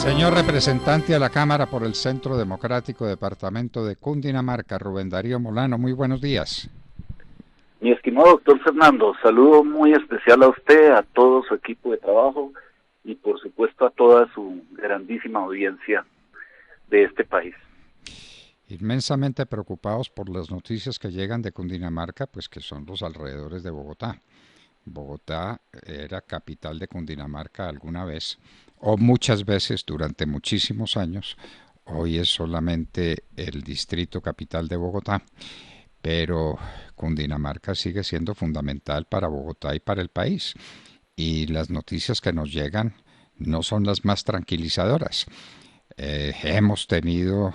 Señor representante a la Cámara por el Centro Democrático Departamento de Cundinamarca, Rubén Darío Molano, muy buenos días. Mi estimado doctor Fernando, saludo muy especial a usted, a todo su equipo de trabajo y por supuesto a toda su grandísima audiencia de este país. Inmensamente preocupados por las noticias que llegan de Cundinamarca, pues que son los alrededores de Bogotá. Bogotá era capital de Cundinamarca alguna vez, o muchas veces durante muchísimos años. Hoy es solamente el distrito capital de Bogotá, pero Cundinamarca sigue siendo fundamental para Bogotá y para el país. Y las noticias que nos llegan no son las más tranquilizadoras. Hemos tenido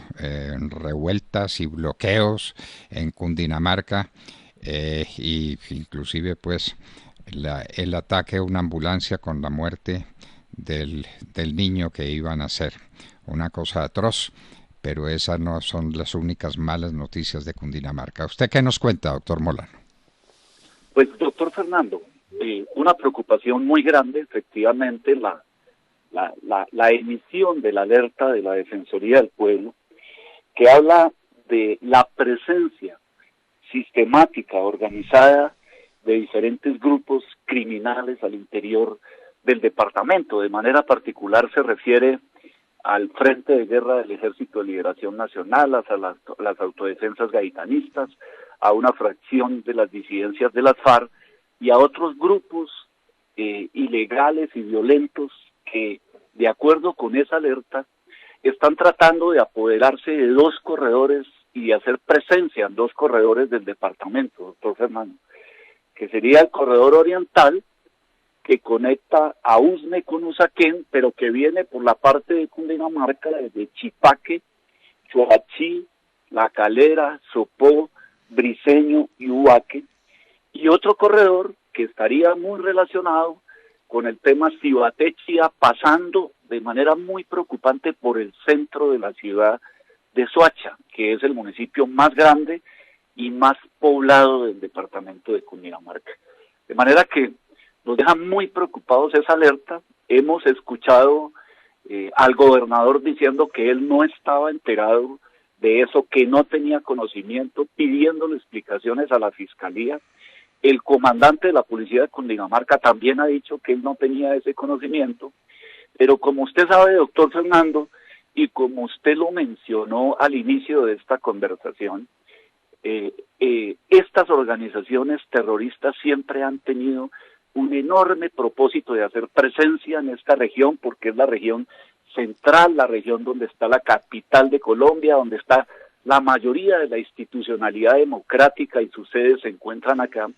revueltas y bloqueos en Cundinamarca y inclusive pues el ataque a una ambulancia con la muerte del niño que iba a nacer. Una cosa atroz, pero esas no son las únicas malas noticias de Cundinamarca. ¿Usted qué nos cuenta, doctor Molano? Pues doctor Fernando, una preocupación muy grande, efectivamente, la emisión de la alerta de la Defensoría del Pueblo, que habla de la presencia sistemática, organizada, de diferentes grupos criminales al interior del departamento. De manera particular se refiere al Frente de Guerra del Ejército de Liberación Nacional, a las autodefensas gaitanistas, a una fracción de las disidencias de las FARC y a otros grupos ilegales y violentos que, de acuerdo con esa alerta, están tratando de apoderarse de dos corredores y de hacer presencia en dos corredores del departamento, doctor Fernando, que sería el corredor oriental, que conecta a Usme con Usaquén, pero que viene por la parte de Cundinamarca, desde Chipaque, Choachí, La Calera, Sopó, Briceño y Ubaque, y otro corredor que estaría muy relacionado con el tema Cibatechía, pasando de manera muy preocupante por el centro de la ciudad de Soacha, que es el municipio más grande y más poblado del departamento de Cundinamarca. De manera que nos deja muy preocupados esa alerta. Hemos escuchado al gobernador diciendo que él no estaba enterado de eso, que no tenía conocimiento, pidiéndole explicaciones a la fiscalía. El comandante de la policía de Cundinamarca también ha dicho que él no tenía ese conocimiento, pero como usted sabe, doctor Fernando, y como usted lo mencionó al inicio de esta conversación, estas organizaciones terroristas siempre han tenido un enorme propósito de hacer presencia en esta región, porque es la región central, la región donde está la capital de Colombia, donde está la mayoría de la institucionalidad democrática y sus sedes se encuentran acá,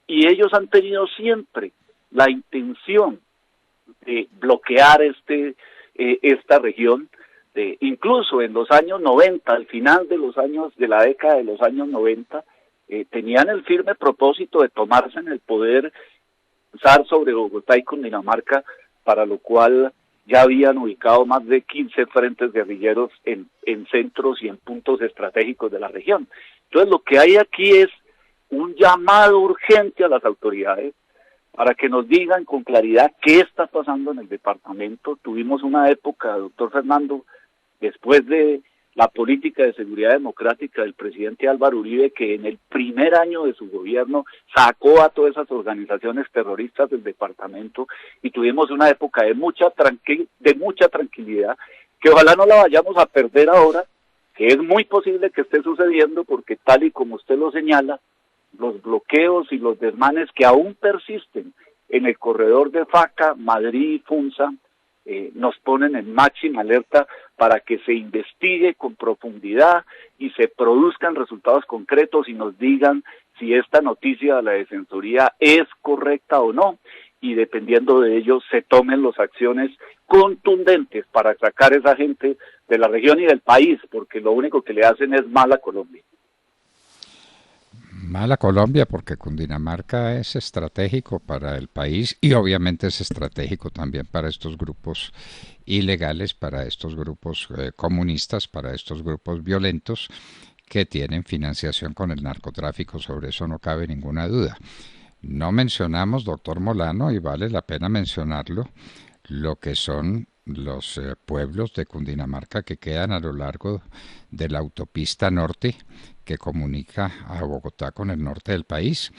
y ellos han tenido siempre la intención de bloquear esta región. Incluso en los años 90, al final de la década de los años 90, tenían el firme propósito de tomarse en el poder sobre Bogotá y Cundinamarca, para lo cual ya habían ubicado más de 15 frentes guerrilleros en centros y en puntos estratégicos de la región. Entonces lo que hay aquí es un llamado urgente a las autoridades para que nos digan con claridad qué está pasando en el departamento. Tuvimos una época, doctor Fernando, después de la política de seguridad democrática del presidente Álvaro Uribe, que en el primer año de su gobierno sacó a todas esas organizaciones terroristas del departamento, y tuvimos una época de mucha tranquilidad, que ojalá no la vayamos a perder ahora, que es muy posible que esté sucediendo, porque tal y como usted lo señala, los bloqueos y los desmanes que aún persisten en el corredor de Faca, Madrid y Funza, nos ponen en máxima alerta para que se investigue con profundidad y se produzcan resultados concretos y nos digan si esta noticia de la Defensoría es correcta o no, y dependiendo de ello se tomen las acciones contundentes para sacar a esa gente de la región y del país, porque lo único que le hacen es mal a Colombia. Mala Colombia porque Cundinamarca es estratégico para el país y obviamente es estratégico también para estos grupos ilegales, para estos grupos comunistas, para estos grupos violentos que tienen financiación con el narcotráfico. Sobre eso no cabe ninguna duda. No mencionamos, doctor Molano, y vale la pena mencionarlo, lo que son los pueblos de Cundinamarca que quedan a lo largo de la autopista norte que comunica a Bogotá con el norte del país.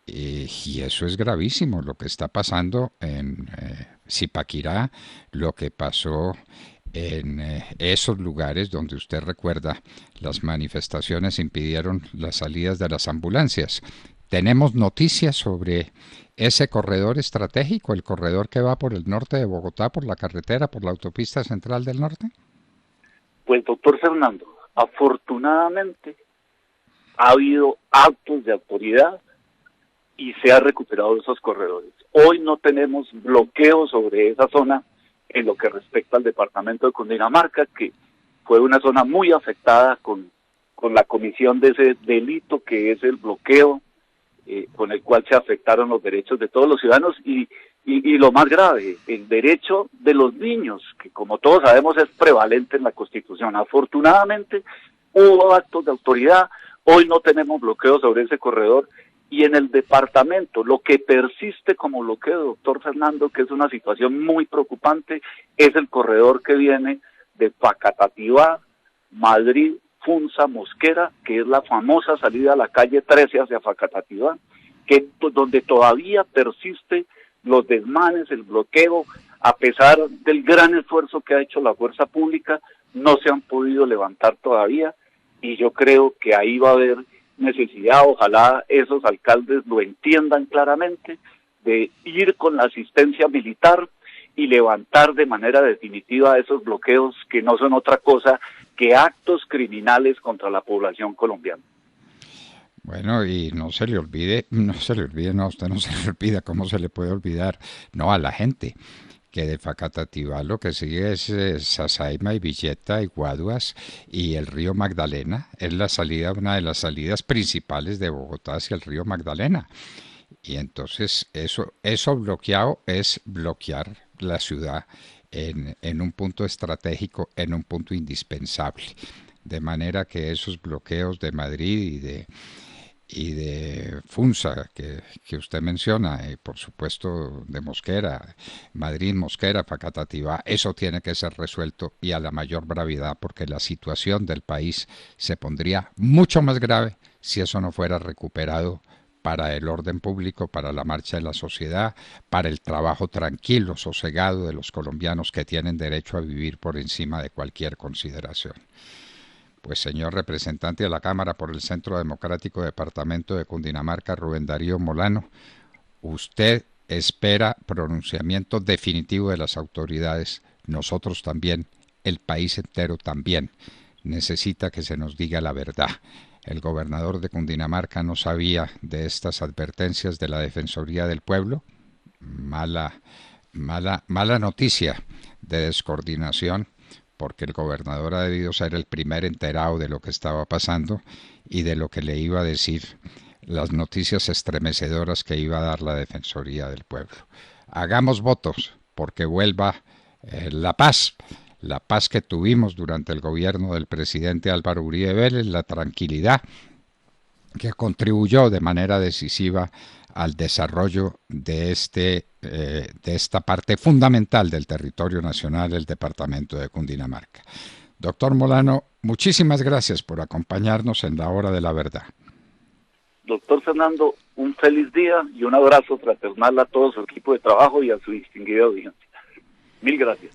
Y eso es gravísimo, lo que está pasando en Zipaquirá, lo que pasó en esos lugares donde usted recuerda las manifestaciones impidieron las salidas de las ambulancias. ¿Tenemos noticias sobre ese corredor estratégico, el corredor que va por el norte de Bogotá, por la carretera, por la autopista central del norte? Pues doctor Fernando, afortunadamente ha habido actos de autoridad y se ha recuperado esos corredores. Hoy no tenemos bloqueo sobre esa zona en lo que respecta al departamento de Cundinamarca, que fue una zona muy afectada con la comisión de ese delito que es el bloqueo, con el cual se afectaron los derechos de todos los ciudadanos y lo más grave, el derecho de los niños, que como todos sabemos es prevalente en la Constitución. Afortunadamente hubo actos de autoridad, hoy no tenemos bloqueo sobre ese corredor. Y en el departamento, lo que persiste como bloqueo, doctor Fernando, que es una situación muy preocupante, es el corredor que viene de Facatativá, Madrid, Funza, Mosquera, que es la famosa salida a la calle 13 hacia Facatativá, donde todavía persiste los desmanes, el bloqueo, a pesar del gran esfuerzo que ha hecho la fuerza pública, no se han podido levantar todavía, y yo creo que ahí va a haber necesidad, ojalá esos alcaldes lo entiendan claramente, de ir con la asistencia militar y levantar de manera definitiva esos bloqueos que no son otra cosa que actos criminales contra la población colombiana. Bueno, y no se le olvide, no, a usted no se le olvida, ¿cómo se le puede olvidar? No, a la gente, que de Facatativá lo que sigue es Sasaima y Villeta y Guaduas y el río Magdalena. Es la salida, una de las salidas principales de Bogotá hacia el río Magdalena. Y entonces eso bloqueado es bloquear la ciudad en un punto estratégico, en un punto indispensable. De manera que esos bloqueos de Madrid y de Funza, que usted menciona, y por supuesto de Mosquera, Madrid, Mosquera, Facatativá, eso tiene que ser resuelto y a la mayor brevedad, porque la situación del país se pondría mucho más grave si eso no fuera recuperado para el orden público, para la marcha de la sociedad, para el trabajo tranquilo, sosegado de los colombianos que tienen derecho a vivir por encima de cualquier consideración. Pues señor representante de la Cámara por el Centro Democrático Departamento de Cundinamarca, Rubén Darío Molano, usted espera pronunciamiento definitivo de las autoridades. Nosotros también, el país entero también, necesita que se nos diga la verdad. El gobernador de Cundinamarca no sabía de estas advertencias de la Defensoría del Pueblo. Mala noticia de descoordinación, porque el gobernador ha debido ser el primer enterado de lo que estaba pasando y de lo que le iba a decir, las noticias estremecedoras que iba a dar la Defensoría del Pueblo. Hagamos votos porque vuelva la paz que tuvimos durante el gobierno del presidente Álvaro Uribe Vélez, la tranquilidad que contribuyó de manera decisiva al desarrollo de esta parte fundamental del territorio nacional, el departamento de Cundinamarca. Doctor Molano, muchísimas gracias por acompañarnos en la hora de la verdad. Doctor Fernando, un feliz día y un abrazo fraternal a todo su equipo de trabajo y a su distinguida audiencia. Mil gracias.